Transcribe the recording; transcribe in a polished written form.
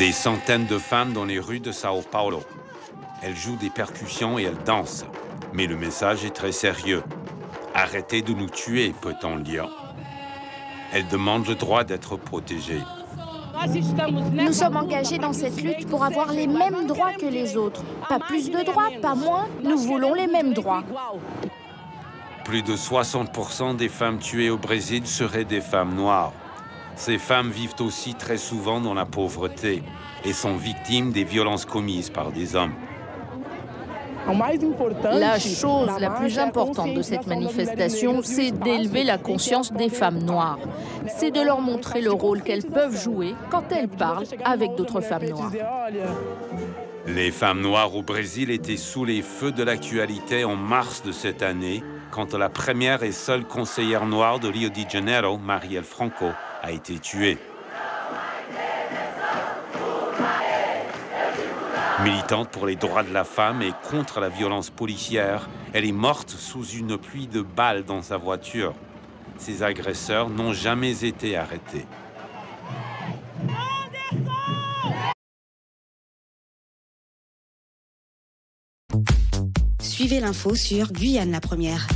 Des centaines de femmes dans les rues de Sao Paulo. Elles jouent des percussions et elles dansent. Mais le message est très sérieux. Arrêtez de nous tuer, peut-on lire. Elles demandent le droit d'être protégées. Nous sommes engagés dans cette lutte pour avoir les mêmes droits que les autres. Pas plus de droits, pas moins, nous voulons les mêmes droits. Plus de 60% des femmes tuées au Brésil seraient des femmes noires. Ces femmes vivent aussi très souvent dans la pauvreté et sont victimes des violences commises par des hommes. La chose la plus importante de cette manifestation, c'est d'élever la conscience des femmes noires. C'est de leur montrer le rôle qu'elles peuvent jouer quand elles parlent avec d'autres femmes noires. Les femmes noires au Brésil étaient sous les feux de l'actualité en mars de cette année, quand la première et seule conseillère noire de Rio de Janeiro, Marielle Franco, a été tuée. Militante pour les droits de la femme et contre la violence policière, elle est morte sous une pluie de balles dans sa voiture. Ses agresseurs n'ont jamais été arrêtés. Suivez l'info sur Guyane la Première.